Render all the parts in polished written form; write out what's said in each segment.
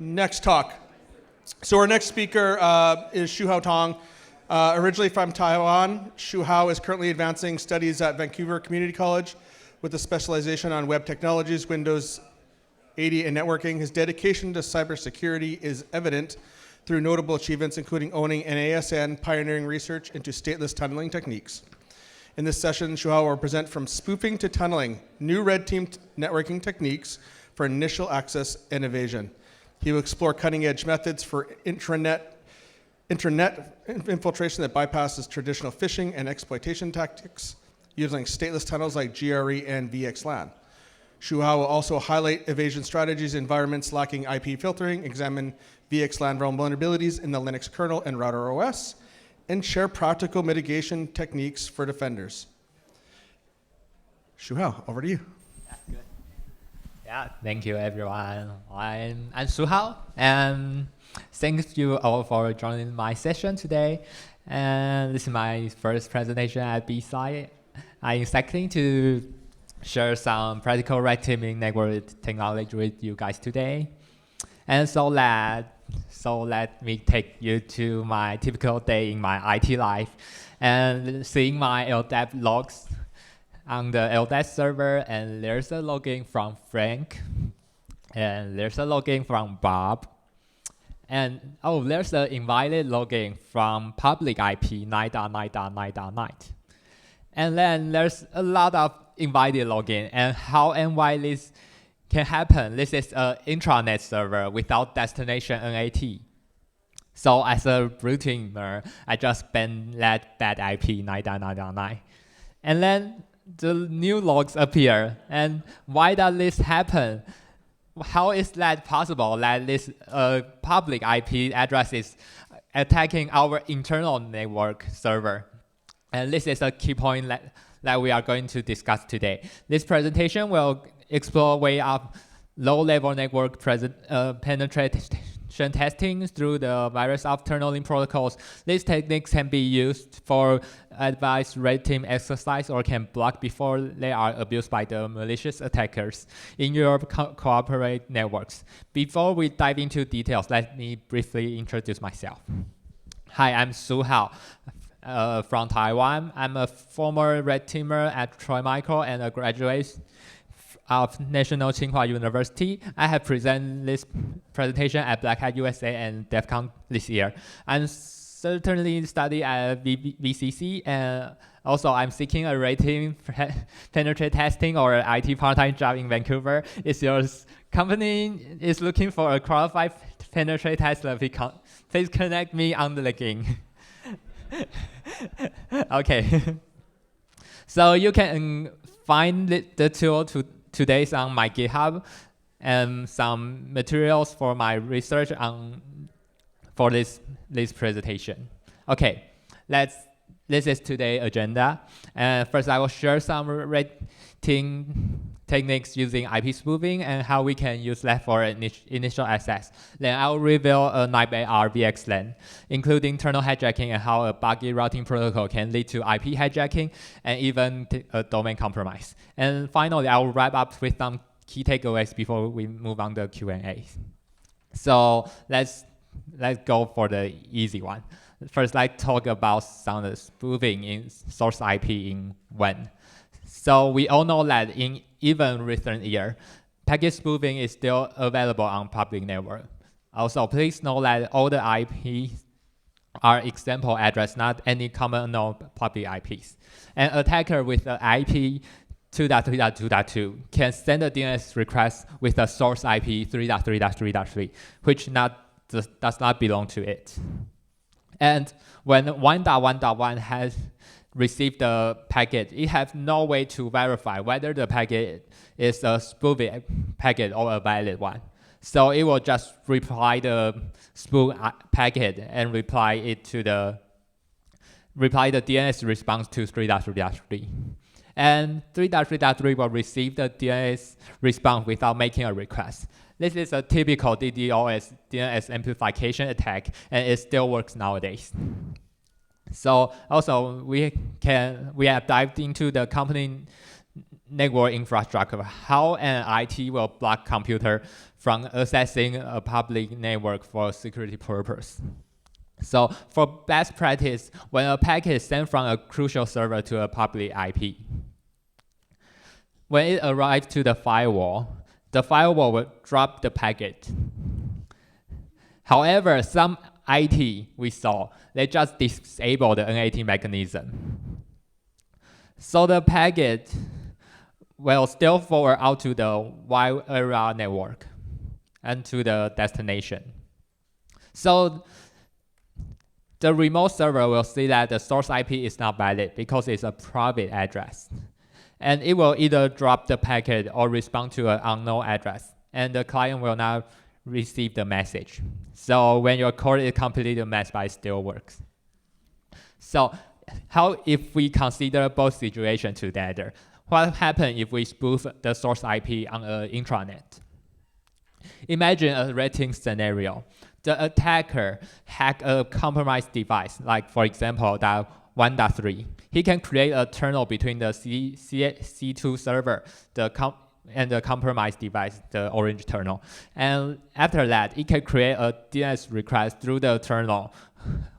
Next talk. So our next speaker is Shu Hao Tung. Originally from Taiwan, Shu Hao is currently advancing studies at Vancouver Community College with a specialization on web technologies, Windows 80, and networking. His dedication to cybersecurity is evident through notable achievements, including owning an ASN, pioneering research into stateless tunneling techniques. In this session, Shu Hao will present from spoofing to tunneling, new red team networking techniques for initial access and evasion. He will explore cutting-edge methods for intranet infiltration that bypasses traditional phishing and exploitation tactics using stateless tunnels like GRE and VXLAN. Shu Hao will also highlight evasion strategies in environments lacking IP filtering, examine VXLAN vulnerabilities in the Linux kernel and router OS, and share practical mitigation techniques for defenders. Shu Hao, over to you. Good. Yeah, thank you everyone. I'm Shu Hao, and thank you all for joining my session today. And this is my first presentation at BSides. I'm excited to share some practical red teaming network technology with you guys today. And so let me take you to my typical day in my IT life and seeing my LDAP logs on the LDAP server, and there's a login from Frank, and there's a login from Bob, and oh, there's an invited login from public IP 9.9.9.9. And then there's a lot of invited login, and how and why this can happen. This is an intranet server without destination NAT. So as a router, I just ban that bad IP 9.9.9. And then the new logs appear. And why does this happen? How is that possible that this public IP address is attacking our internal network server? And this is a key point that we are going to discuss today. This presentation will explore way up low-level network penetration testing through the various of tunneling protocols. These techniques can be used for advanced red team exercise or can block before they are abused by the malicious attackers in your cooperative networks. Before we dive into details, let me briefly introduce myself. Hi, I'm Shu Hao. From Taiwan. I'm a former red teamer at Troy Micro and a graduate of National Tsinghua University. I have presented this presentation at Black Hat USA and DEF CON this year. I'm certainly study at VCC, and also I'm seeking a red team penetrate testing or IT part-time job in Vancouver. If your company is looking for a qualified penetrate tester, please connect me on the link. Okay, so you can find the tool today on my GitHub and some materials for my research for this presentation. Okay, this is today's agenda. First, I will share some red team techniques using IP spoofing and how we can use that for initial access. Then I'll reveal a 9-bit VXLAN, including tunnel hijacking and how a buggy routing protocol can lead to IP hijacking and even a domain compromise. And finally, I'll wrap up with some key takeaways before we move on to Q&A. So let's go for the easy one. First, let's talk about some of the spoofing in source IP in WAN. So we all know that in even recent year, packet spoofing is still available on public network. Also, please know that all the IPs are example address, not any common known public IPs. An attacker with the IP 2.3.2.2 can send a DNS request with the source IP 3.3.3.3, which does not belong to it. And when 1.1.1 has received the packet, it has no way to verify whether the packet is a spoofed packet or a valid one. So it will just reply the spoof packet and reply the DNS response to 3.3.3. And 3.3.3 will receive the DNS response without making a request. This is a typical DDoS DNS amplification attack, and it still works nowadays. So also we have dived into the company network infrastructure, how an IT will block computer from accessing a public network for security purpose. So for best practice, when a packet is sent from a crucial server to a public IP, when it arrives to the firewall will drop the packet. However, some IT we saw, they just disable the NAT mechanism. So the packet will still forward out to the wide area network and to the destination. So the remote server will see that the source IP is not valid because it's a private address. And it will either drop the packet or respond to an unknown address. And the client will not receive the message. So when your code is completely messed, but it still works. So how if we consider both situations together? What happens if we spoof the source IP on an intranet? Imagine a rating scenario. The attacker hack a compromised device, like for example, that 1.3. He can create a tunnel between the C2 server and the compromised device, the orange tunnel. And after that, it can create a DNS request through the tunnel,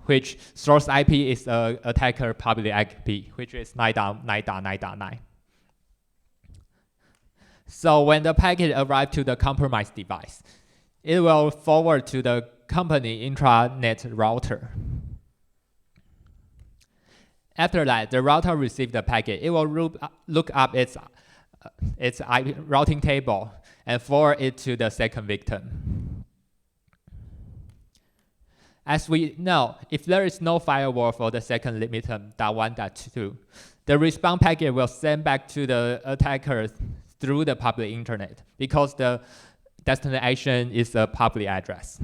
which source IP is the attacker public IP, which is 9.9.9.9. So when the packet arrives to the compromised device, it will forward to the company intranet router. After that, the router receives the packet. It will look up its IP routing table and forward it to the second victim. As we know, if there is no firewall for the second victim, .1.2, the response packet will send back to the attacker through the public internet because the destination is a public address.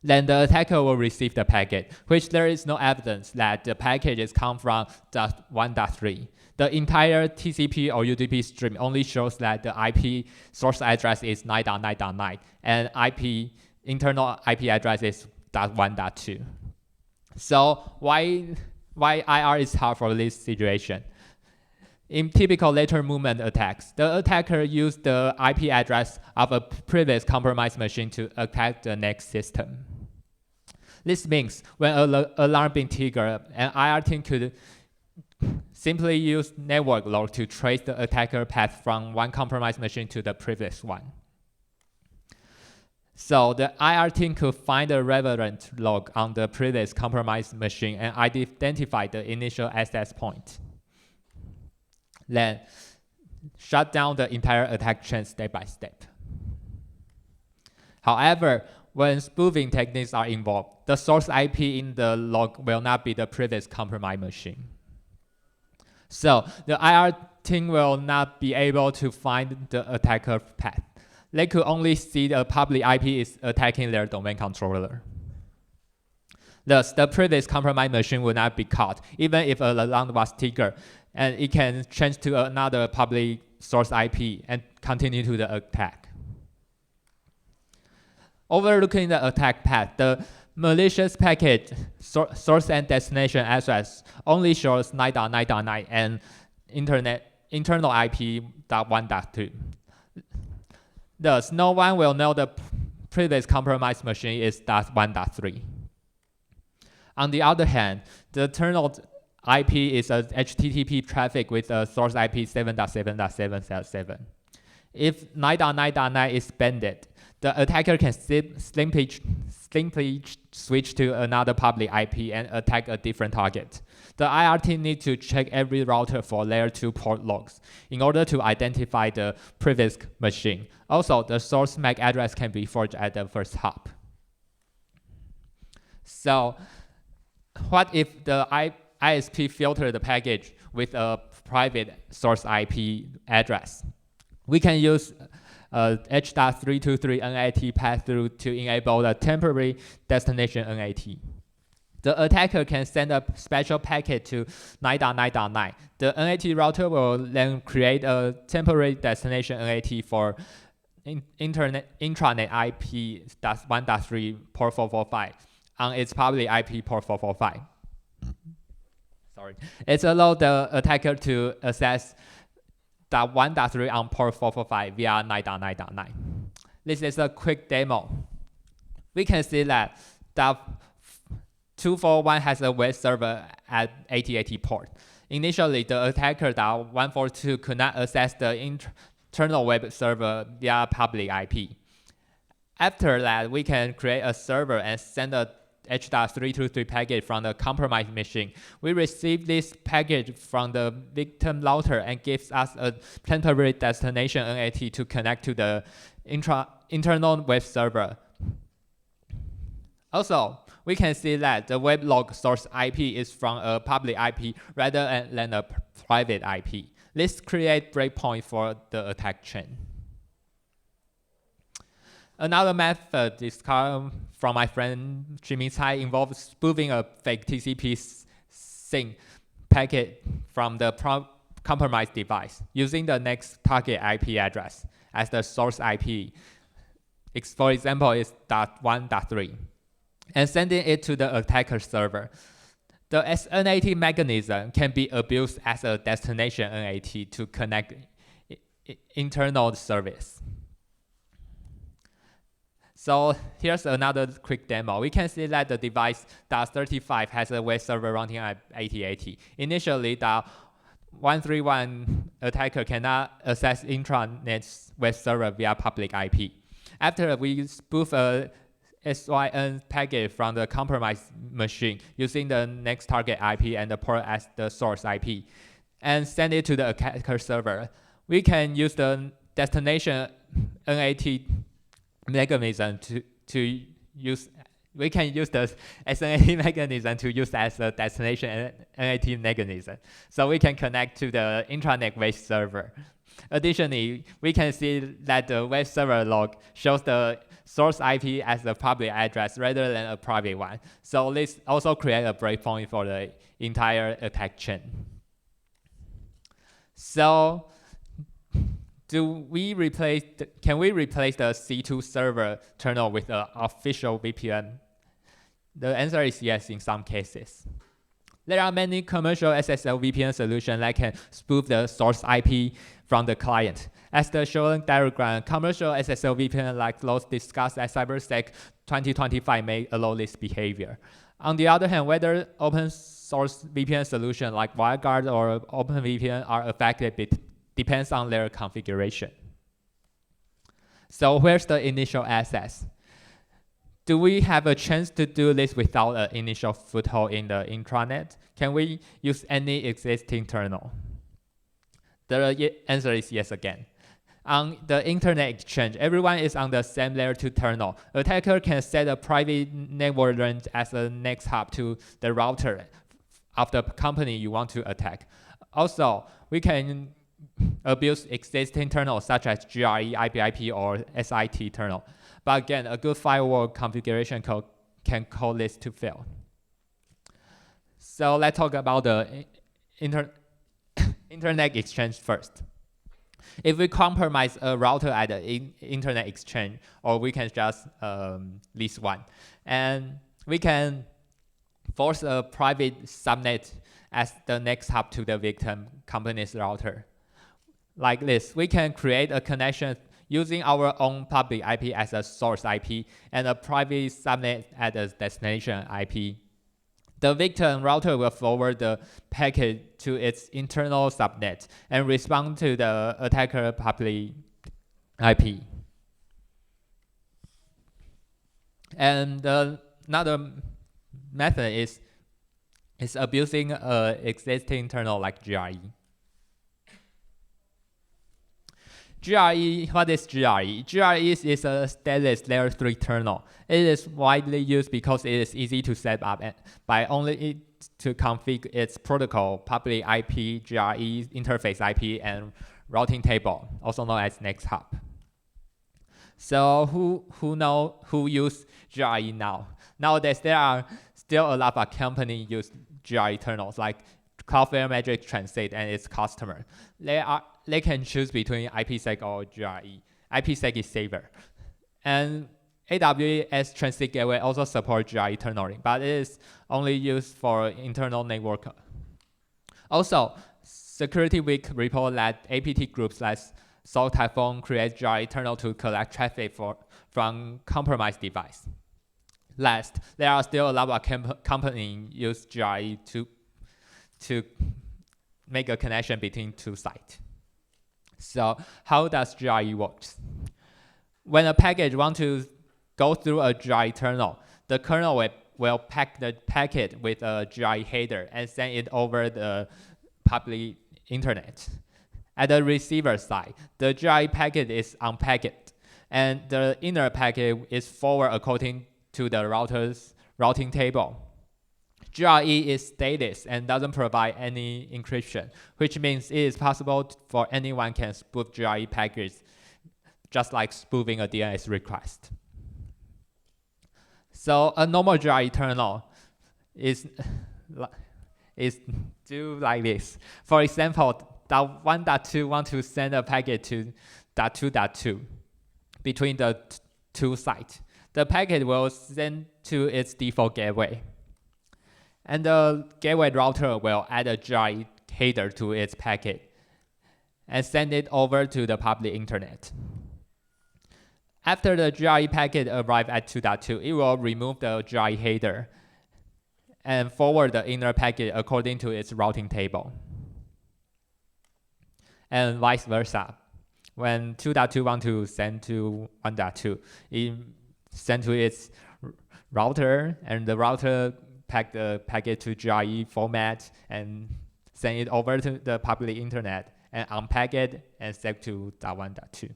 Then the attacker will receive the packet, which there is no evidence that the packet is come from .1.3. The entire TCP or UDP stream only shows that the IP source address is 9.9.9 and internal IP address is .1.2. So why IR is hard for this situation? In typical lateral movement attacks, the attacker used the IP address of a previous compromised machine to attack the next system. This means when an alarm being triggered, an IR team could simply use network log to trace the attacker path from one compromised machine to the previous one. So the IR team could find the relevant log on the previous compromised machine and identify the initial access point. Then shut down the entire attack chain step by step. However, when spoofing techniques are involved, the source IP in the log will not be the previous compromised machine. So the IR team will not be able to find the attacker path. They could only see the public IP is attacking their domain controller. Thus, the previous compromised machine will not be caught, even if an alarm was triggered, and it can change to another public source IP and continue to the attack. Overlooking the attack path, the malicious packet source and destination address only shows 9.9.9 and internal IP .1.2. Thus, no one will know the previous compromised machine is .1.3. On the other hand, the tunnel IP is a HTTP traffic with a source IP 7.7.7.7. If 9.9.9 is banded, the attacker can simply switch to another public IP and attack a different target. The IR team needs to check every router for layer 2 port logs in order to identify the previous machine. Also, the source MAC address can be forged at the first hop. So, what if the ISP filter the package with a private source IP address? We can use H.323 NAT pass-through to enable the temporary destination NAT. The attacker can send a special packet to 9.9.9. The NAT router will then create a temporary destination NAT for intranet IP .1.3 port 445 on its public IP port 445. Sorry. It allows the attacker to access 1.3 on port 445 via 9.9.9. This is a quick demo. We can see that 241 has a web server at 8080 port. Initially, the attacker 142 could not access the internal web server via public IP. After that, we can create a server and send a H.323 packet from the compromised machine. We receive this packet from the victim router and gives us a temporary destination NAT to connect to the internal web server. Also, we can see that the web log source IP is from a public IP rather than a private IP. This creates breakpoint for the attack chain. Another method discovered from my friend Jimmy Tsai involves spoofing a fake TCP sync packet from the compromised device using the next target IP address as the source IP. For example, is .1.3. and sending it to the attacker server. The NAT mechanism can be abused as a destination NAT to connect internal service. So here's another quick demo. We can see that the device .35 has a web server running at 8080. Initially, the 131 attacker cannot access intranet web server via public IP. After we spoof a SYN packet from the compromised machine using the next target IP and the port as the source IP and send it to the attacker server, we can use the destination NAT mechanism to use. We can use the SNAT mechanism to use as a destination NAT mechanism. So we can connect to the intranet web server. Additionally, we can see that the web server log shows the source IP as a public address rather than a private one. So this also creates a breakpoint for the entire attack chain. So can we replace the C2 server terminal with an official VPN? The answer is yes in some cases. There are many commercial SSL VPN solutions that can spoof the source IP from the client. As the shown diagram, commercial SSL VPN like those discussed at CyberSec 2025 may allow this behavior. On the other hand, whether open source VPN solutions like WireGuard or OpenVPN are affected depends on their configuration. So where's the initial access? Do we have a chance to do this without an initial foothold in the intranet? Can we use any existing terminal? The answer is yes again. On the internet exchange, everyone is on the same layer 2 terminal. Attacker can set a private network range as a next hop to the router of the company you want to attack. Also, we can abuse existing terminals such as GRE, IPIP, or SIT terminal. But again, a good firewall configuration code can cause this to fail. So let's talk about the internet exchange first. If we compromise a router at the internet exchange, or we can just list one, and we can force a private subnet as the next hop to the victim company's router. Like this, we can create a connection using our own public IP as a source IP and a private subnet as a destination IP. The victim router will forward the packet to its internal subnet and respond to the attacker public IP. And another method is abusing an existing terminal like GRE. What is GRE? GRE is a stateless layer 3 terminal. It is widely used because it is easy to set up by only to configure its protocol, public IP, GRE, interface IP, and routing table, also known as next hop. So who use GRE now? Nowadays, there are still a lot of companies use GRE terminals like Cloudflare, Magic Transit, and its customer. They can choose between IPsec or GRE. IPsec is safer. And AWS Transit Gateway also supports GRE tunneling, but it is only used for internal network. Also, Security Week report that APT groups like Salt Typhoon create GRE internal to collect traffic from compromised device. Last, there are still a lot of companies use GRE to make a connection between two sites. So how does GRE work? When a package wants to go through a GRE kernel, the kernel will pack the packet with a GRE header and send it over the public internet. At the receiver side, the GRE packet is unpacked, and the inner packet is forwarded according to the router's routing table. GRE is stateless and doesn't provide any encryption, which means it is possible for anyone can spoof GRE packets, just like spoofing a DNS request. So a normal GRE kernel is do like this. For example, .1.2 want to send a packet to .2.2 between the two sites. The packet will send to its default gateway. And the gateway router will add a GRE header to its packet and send it over to the public internet. After the GRE packet arrives at 2.2, it will remove the GRE header and forward the inner packet according to its routing table. And vice versa. When 2.2 wants to send to 1.2, it sends to its router, and the router pack the packet to GRE format and send it over to the public internet and unpack it and send to .1.2.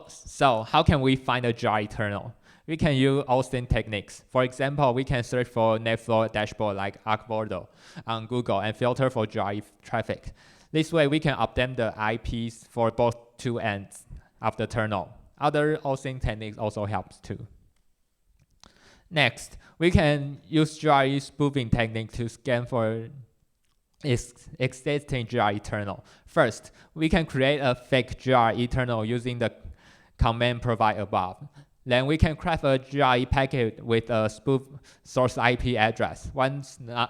So how can we find a GRE kernel? We can use OSINT techniques. For example, we can search for NetFlow dashboard like Arcbordo on Google and filter for GRE traffic. This way, we can update the IPs for both two ends of the kernel. Other OSINT techniques also helps too. Next, we can use GRE spoofing technique to scan for existing GRE kernel. First, we can create a fake GRE kernel using the command provided above. Then we can craft a GRE packet with a spoof source IP address, one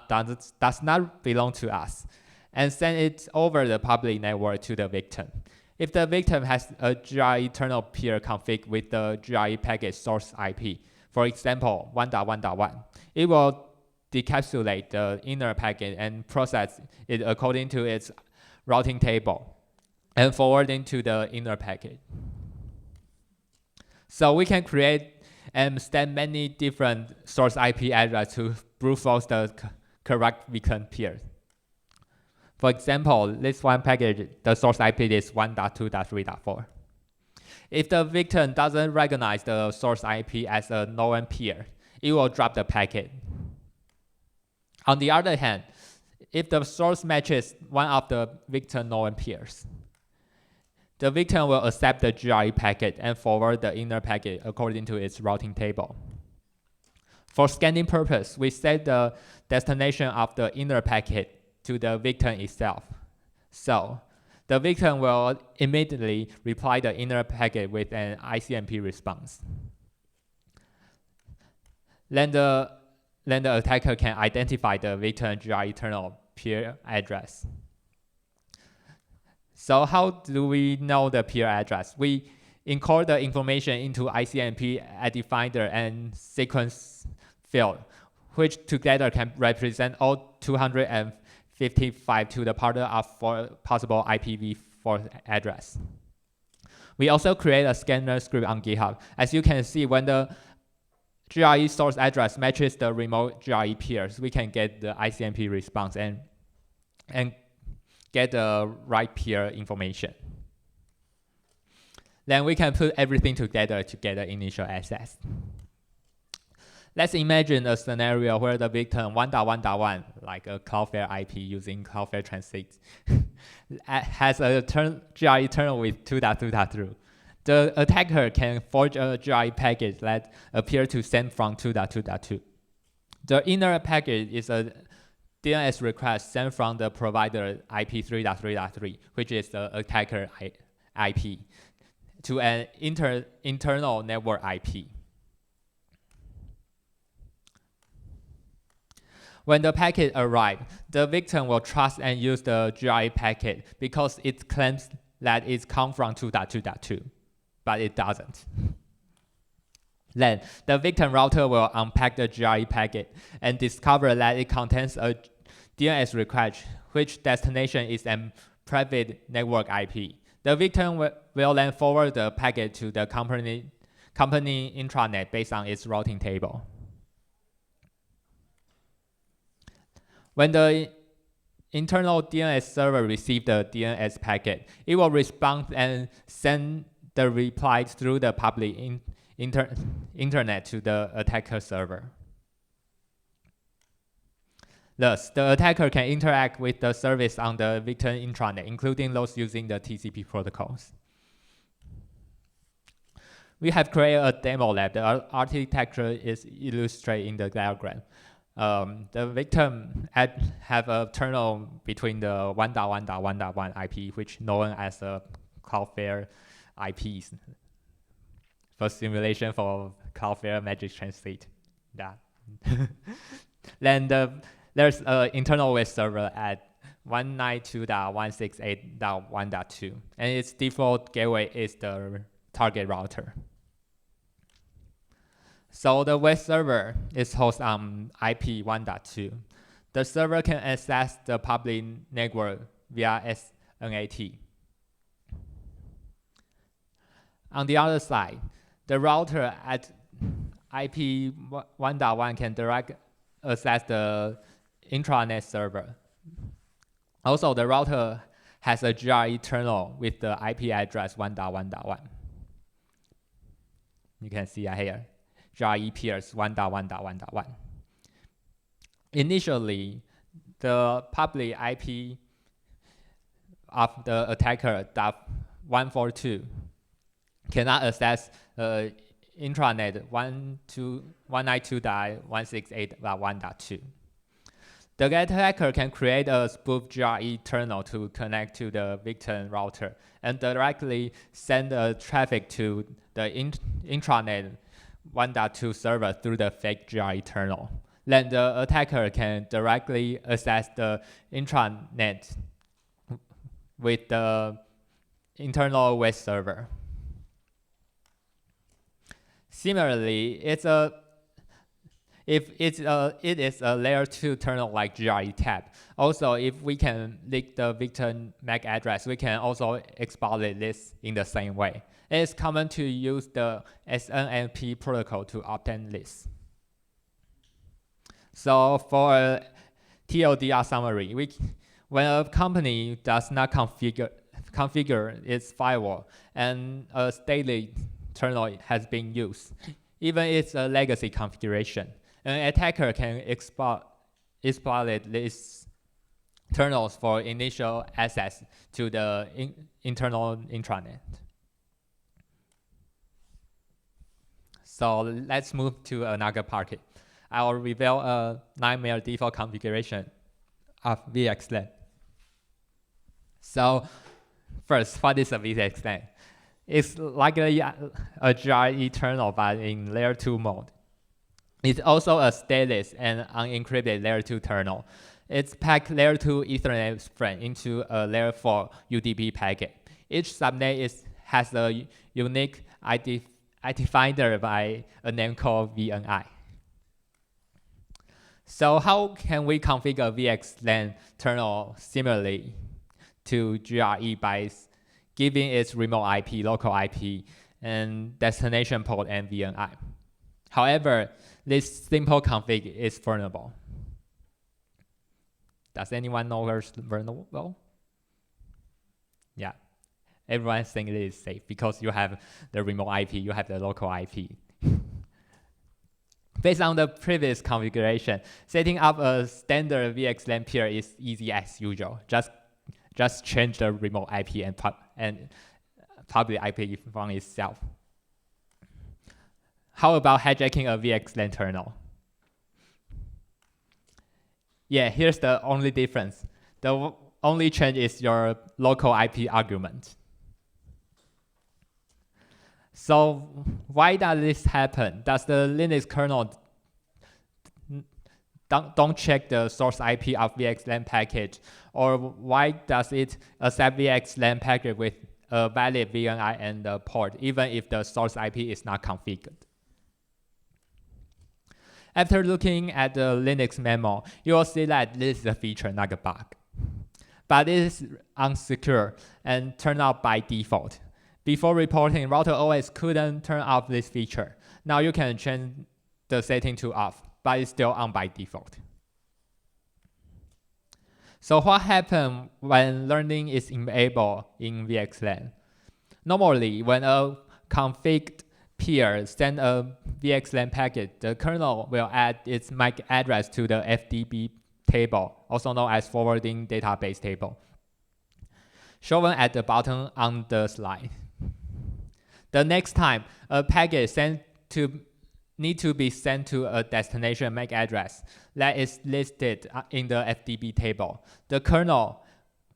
does not belong to us, and send it over the public network to the victim. If the victim has a GRE kernel peer config with the GRE packet source IP, for example, 1.1.1, it will decapsulate the inner packet and process it according to its routing table and forwarding to the inner packet. So we can create and send many different source IP addresses to brute force the correct victim peer. For example, this one package, the source IP is 1.2.3.4. If the victim doesn't recognize the source IP as a known peer, it will drop the packet. On the other hand, if the source matches one of the victim known peers, the victim will accept the GRE packet and forward the inner packet according to its routing table. For scanning purpose, we set the destination of the inner packet to the victim itself. So the victim will immediately reply the inner packet with an ICMP response. Then the attacker can identify the victim GRE kernel peer address. So how do we know the peer address? We encode the information into ICMP definer and sequence field, which together can represent all 255 to the power of 4 possible IPv4 address. We also create a scanner script on GitHub. As you can see, when the GRE source address matches the remote GRE peers, we can get the ICMP response and get the right peer information. Then we can put everything together to get the initial access. Let's imagine a scenario where the victim 1.1.1, like a Cloudflare IP using Cloudflare Transit, has a GRE kernel with 2.2.3. The attacker can forge a GRE packet that appears to send from 2.2.2. The inner packet is a DNS request sent from the provider IP 3.3.3, which is the attacker IP, to an internal network IP. When the packet arrives, the victim will trust and use the GRE packet because it claims that it comes from 2.2.2, but it doesn't. Then, the victim router will unpack the GRE packet and discover that it contains a DNS request, which destination is a private network IP. The victim will then forward the packet to the company intranet based on its routing table. When the internal DNS server receives the DNS packet, it will respond and send the reply through the public internet to the attacker server. Thus, the attacker can interact with the service on the victim intranet, including those using the TCP protocols. We have created a demo lab. The architecture is illustrated in the diagram. The victim have a terminal between the 1.1.1.1 IP, which known as the Cloudflare IPs for simulation for Cloudflare Magic Translate. That. Then there's an internal web server at 192.168.1.2, and its default gateway is the target router. So the web server is hosted on IP 1.2. The server can access the public network via SNAT. On the other side, the router at IP 1.1 can direct access the intranet server. Also, the router has a GRE terminal with the IP address 1.1.1. You can see here. GRE peers 1.1.1.1. Initially, the public IP of the attacker .142 cannot access intranet 192.168.1.2. The attacker can create a spoof GRE terminal to connect to the victim router and directly send the traffic to the intranet 1.2 server through the fake GRE terminal. Then the attacker can directly access the intranet with the internal web server. Similarly, it is a layer 2 terminal like GRE tab. Also, if we can leak the victim MAC address, we can also exploit this in the same way. It is common to use the SNMP protocol to obtain this. So for a TLDR summary, when a company does not configure its firewall and a stateless terminal has been used, even if it's a legacy configuration, an attacker can exploit these terminals for initial access to the internal intranet. So let's move to another part. I will reveal a nightmare default configuration of VXLAN. So first, what is a VXLAN? It's likely a GRE terminal, but in layer 2 mode. It's also a stateless and unencrypted layer 2 terminal. It's packed layer 2 Ethernet frame into a layer 4 UDP packet. Each subnet has a unique identifier by a name called VNI. So how can we configure VXLAN terminal similarly to GRE by giving its remote IP, local IP, and destination port and VNI? However, this simple config is vulnerable. Does anyone know where's vulnerable? Yeah, everyone thinks it is safe because you have the remote IP, you have the local IP. Based on the previous configuration, setting up a standard VXLAN peer is easy as usual. Just change the remote IP and public IP from itself. How about hijacking a VXLAN terminal? Yeah, here's the only difference. The only change is your local IP argument. So why does this happen? Does the Linux kernel don't check the source IP of VXLAN package, or why does it accept VXLAN packet with a valid VNI and the port, even if the source IP is not configured? After looking at the Linux memo, you will see that this is a feature, not a bug. But it is unsecure and turned off by default. Before reporting, router OS couldn't turn off this feature. Now you can change the setting to off, but it's still on by default. So what happens when learning is enabled in VXLAN? Normally, when a config peer sends a VXLAN packet, the kernel will add its MAC address to the FDB table, also known as forwarding database table, shown at the bottom on the slide. The next time a packet need to be sent to a destination MAC address that is listed in the FDB table, the kernel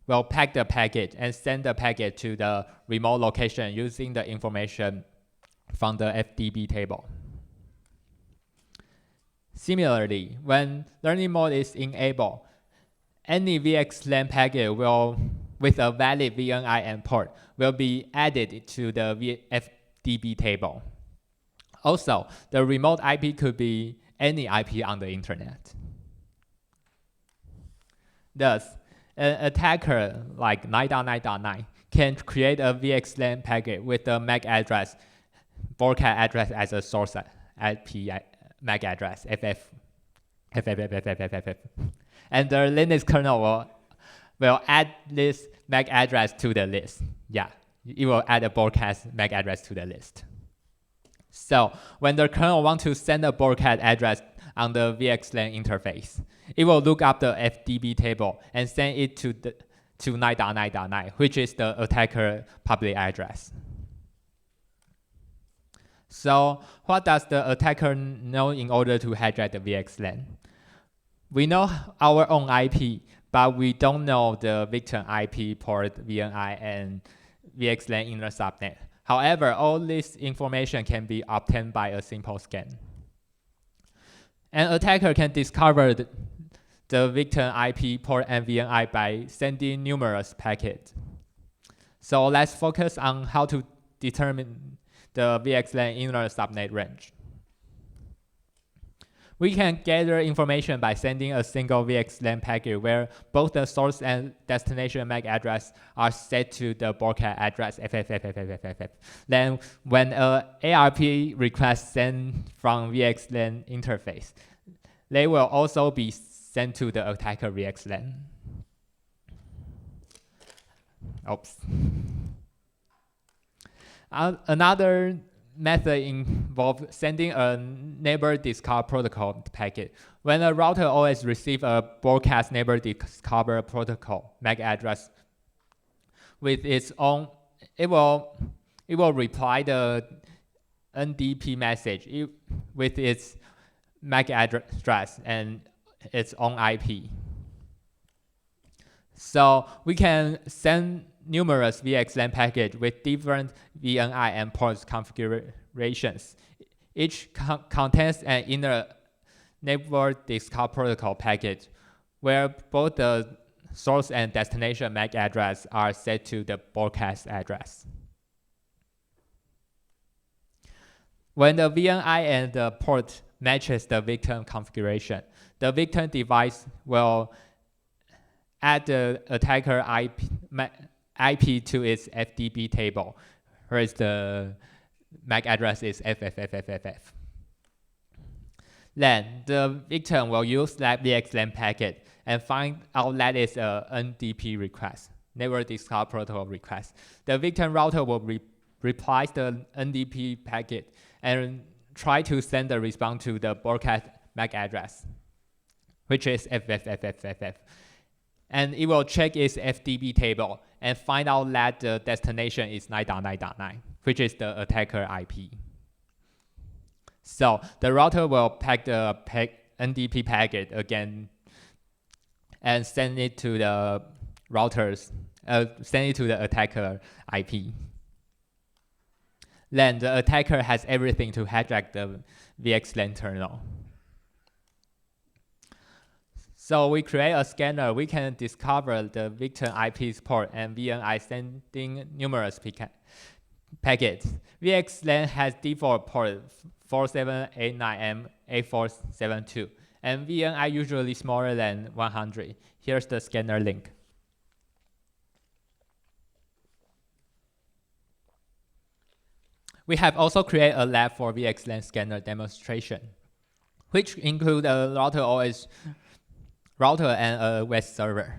will pack the packet and send the packet to the remote location using the information from the FDB table. Similarly, when learning mode is enabled, any VXLAN packet with a valid VNI and port will be added to the FDB table. Also, the remote IP could be any IP on the internet. Thus, an attacker like 9.9.9 can create a VXLAN packet with a MAC address, broadcast address as a source IP MAC address, FF. And the Linux kernel will add this MAC address to the list. Yeah, it will add a broadcast MAC address to the list. So when the kernel wants to send a broadcast address on the VXLAN interface, it will look up the FDB table and send it to 9.9.9, which is the attacker public address. So what does the attacker know in order to hijack the VXLAN? We know our own IP, but we don't know the victim IP, port, VNI, and VXLAN inner subnet. However, all this information can be obtained by a simple scan. An attacker can discover the victim IP, port, and VNI by sending numerous packets. So let's focus on how to determine the VXLAN inner subnet range. We can gather information by sending a single VXLAN packet where both the source and destination MAC address are set to the broadcast address FFFFFFF. Then when an ARP request sent from VXLAN interface, they will also be sent to the attacker VXLAN. Oops. Another method involves sending a neighbor discover protocol packet. When a router OS receives a broadcast neighbor discover protocol MAC address with its own, it will reply the NDP message with its MAC address and its own IP. So we can send numerous VXLAN packets with different VNI and port configurations. Each contains an inner network discover protocol packet where both the source and destination MAC address are set to the broadcast address. When the VNI and the port matches the victim configuration, the victim device will add the attacker IP to its FDB table, whereas the MAC address is FFFFFF. Then the victim will use that VXLAN packet and find out that it's an NDP request, Network Discover Protocol request. The victim router will reply the NDP packet and try to send the response to the broadcast MAC address, which is FFFFFF. And it will check its FDB table and find out that the destination is 9.9.9, which is the attacker IP. So the router will pack the NDP packet again and send it to the attacker IP. Then the attacker has everything to hijack the VXLAN terminal. So we create a scanner. We can discover the victim IP's port and VNI sending numerous packets. VXLAN has default port 4789 and 8472, and VNI usually smaller than 100. Here's the scanner link. We have also created a lab for VXLAN scanner demonstration, which include a router and a web server.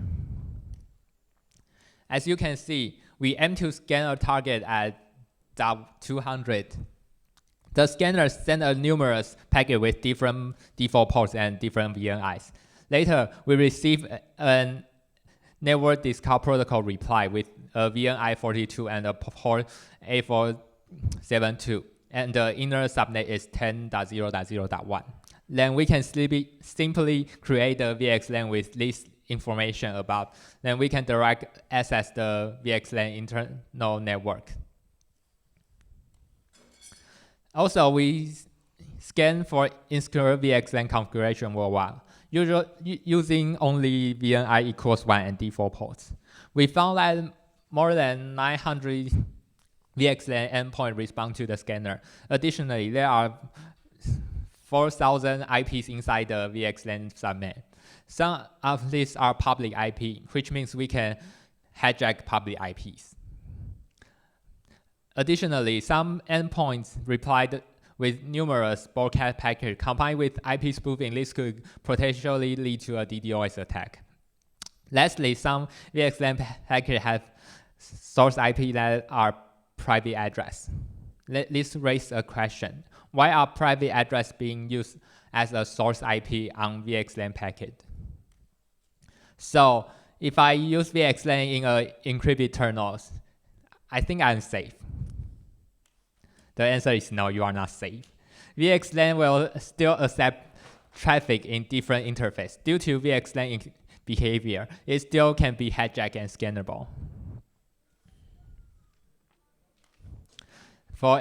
As you can see, we aim to scan a target at 200. The scanner sends a numerous packet with different default ports and different VNIs. Later, we receive a network discard protocol reply with a VNI 42 and a port 8472, and the inner subnet is 10.0.0.1. Then we can simply create the VXLAN with this information about. Then we can direct access the VXLAN internal network. Also, we scan for insecure VXLAN configuration worldwide, using only VNI equals 1 and default ports. We found that more than 900 VXLAN endpoints respond to the scanner. Additionally, there are 4,000 IPs inside the VXLAN subnet. Some of these are public IP, which means we can hijack public IPs. Additionally, some endpoints replied with numerous broadcast packets combined with IP spoofing. This could potentially lead to a DDoS attack. Lastly, some VXLAN packets have source IP that are private address. This raises a question. Why are private address being used as a source IP on VXLAN packet? So if I use VXLAN in an encrypted terminals, I think I'm safe. The answer is no, you are not safe. VXLAN will still accept traffic in different interfaces. Due to VXLAN behavior, it still can be hijacked and scannable. For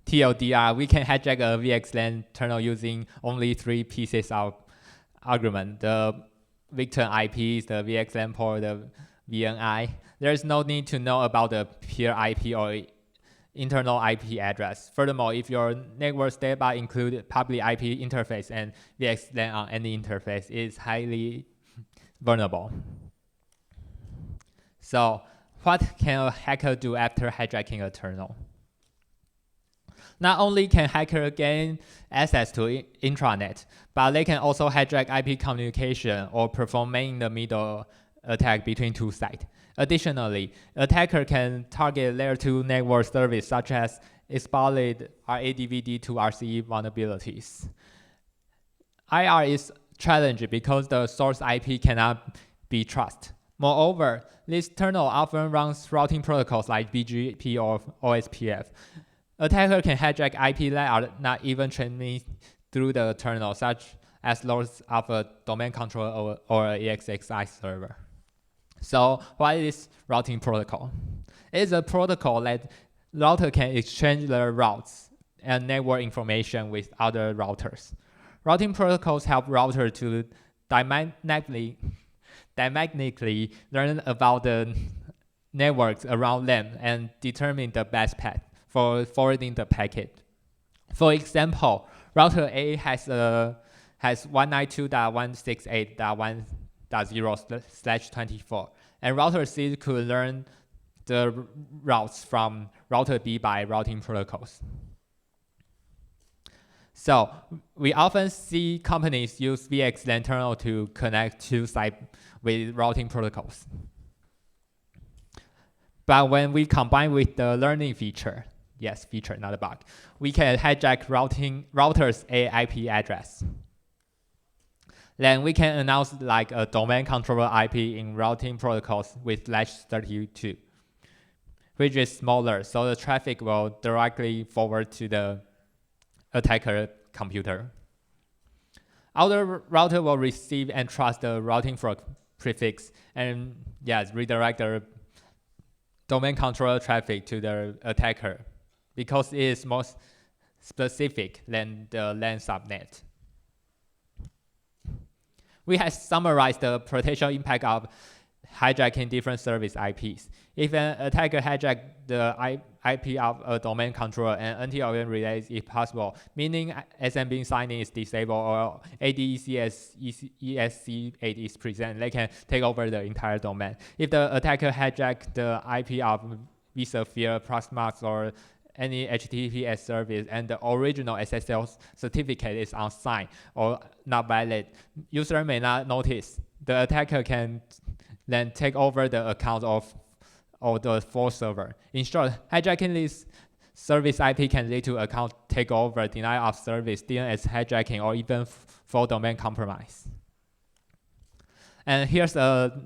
TLDR, we can hijack a VXLAN terminal using only 3 pieces of argument: the victim IPs, the VXLAN port, the VNI. There is no need to know about the peer IP or internal IP address. Furthermore, if your network state bus includes public IP interface and VXLAN on any interface, it is highly vulnerable. So, what can a hacker do after hijacking a terminal? Not only can hacker gain access to intranet, but they can also hijack IP communication or perform man-in-the-middle attack between two sites. Additionally, attacker can target layer 2 network service such as escalate RADVD to RCE vulnerabilities. IR is challenging because the source IP cannot be trusted. Moreover, this terminal often runs routing protocols like BGP or OSPF. Attacker can hijack IP that are not even transmitted through the terminal, such as those of a domain controller or an EXXI server. So what is routing protocol? It's a protocol that router can exchange their routes and network information with other routers. Routing protocols help routers to dynamically learn about the networks around them and determine the best path for forwarding the packet. For example, router A has 192.168.1.0/24, and router C could learn the routes from router B by routing protocols. So we often see companies use VXLAN terminal to connect two sites with routing protocols. But when we combine with the learning feature, yes, feature, not a bug, we can hijack router's IP address. Then we can announce like a domain controller IP in routing protocols with latch 32, which is smaller, so the traffic will directly forward to the attacker computer. Our router will receive and trust the routing prefix and redirect the domain controller traffic to the attacker because it is more specific than the LAN subnet. We have summarized the potential impact of hijacking different service IPs. If an attacker hijacks the IP of a domain controller and NTLM relay is possible, meaning SMB signing is disabled or ADECS ESC8 is present, they can take over the entire domain. If the attacker hijacks the IP of vSphere, Proxmox, or any HTTPS service and the original SSL certificate is unsigned or not valid, user may not notice. The attacker can then take over the account of the full server. In short, hijacking this service IP can lead to account takeover, denial of service, DNS hijacking, or even full domain compromise. And here's a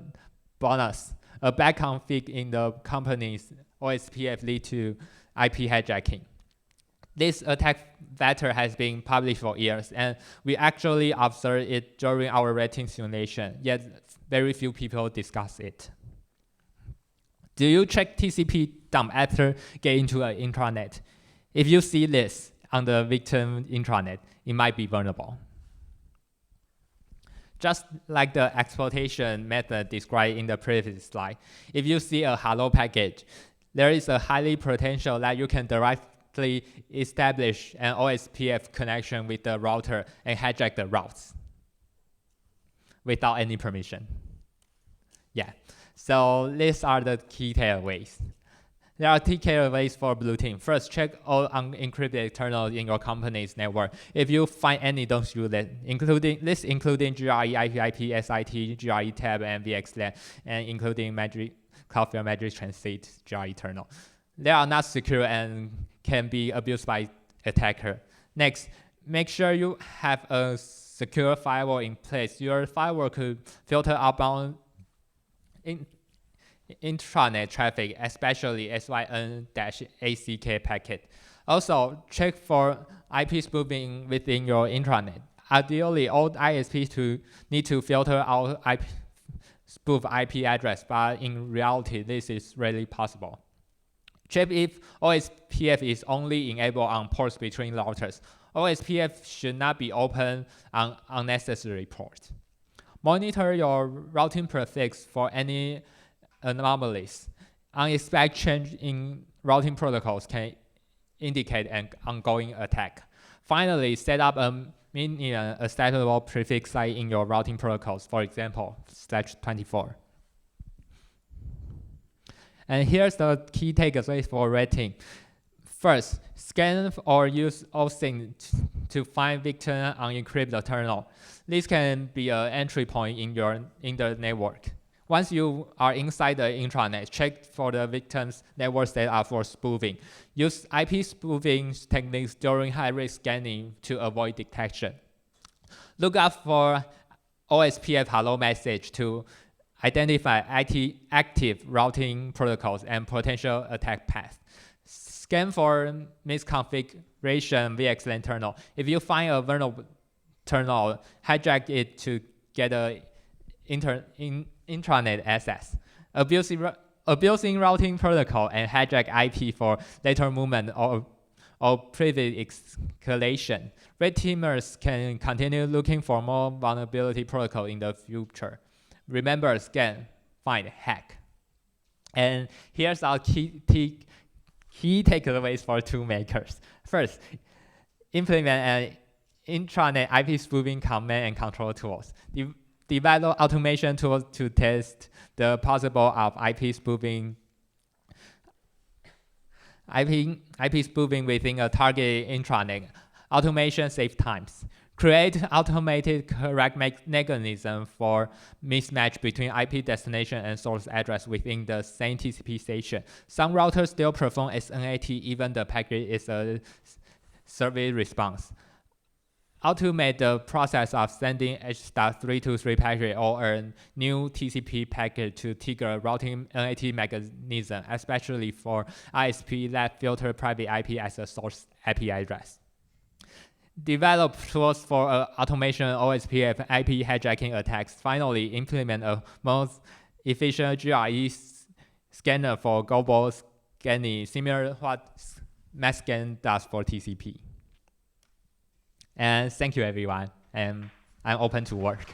bonus. A bad config in the company's OSPF lead to IP hijacking. This attack vector has been published for years, and we actually observed it during our rating simulation, yet very few people discuss it. Do you check TCP dump after getting into an intranet? If you see this on the victim intranet, it might be vulnerable. Just like the exploitation method described in the previous slide, if you see a hello package, there is a highly potential that you can directly establish an OSPF connection with the router and hijack the routes without any permission. Yeah, so these are the key takeaways. There are key takeaways for Blue Team. First, check all unencrypted terminals in your company's network. If you find any, don't use it, including GRE, IP, SIT, GRE tab, and VXLAN, and including Cloudflare Magic Transit GRE terminal. They are not secure and can be abused by attacker. Next, make sure you have a secure firewall in place. Your firewall could filter outbound intranet traffic, especially SYN-ACK packet. Also, check for IP spoofing within your intranet. Ideally, all ISPs need to filter out spoof IP address, but in reality, this is rarely possible. Check if OSPF is only enabled on ports between routers. OSPF should not be open on unnecessary ports. Monitor your routing prefix for any anomalies. Unexpected change in routing protocols can indicate an ongoing attack. Finally, set up a stateless prefix site in your routing protocols, for example, /24. And here's the key takeaways for rating. First, scan or use OSINT to find victim unencrypted terminal. This can be an entry point in the network. Once you are inside the intranet, check for the victim's network setup for spoofing. Use IP spoofing techniques during high-risk scanning to avoid detection. Look out for OSPF hello message to identify active routing protocols and potential attack paths. Scan for misconfiguration VXLAN terminal. If you find a vulnerable terminal, hijack it to get a intranet access. Abusing routing protocol and hijack IP for lateral movement or previous escalation. Red teamers can continue looking for more vulnerability protocol in the future. Remember, scan, find, hack. And here's our key takeaways for tool makers. First, implement an intranet IP spoofing command and control tools. Develop automation tools to test the possible of IP spoofing within a target intranet. Automation saves times. Create automated correct mechanism for mismatch between IP destination and source address within the same TCP station. Some routers still perform SNAT even the packet is a service response. Automate the process of sending H.323 packet or a new TCP packet to trigger routing NAT mechanism, especially for ISP that filter private IP as a source IP address. Develop tools for automation OSPF IP hijacking attacks. Finally, implement a most efficient GRE scanner for global scanning, similar to what MassScan does for TCP. And thank you, everyone. And I'm open to work.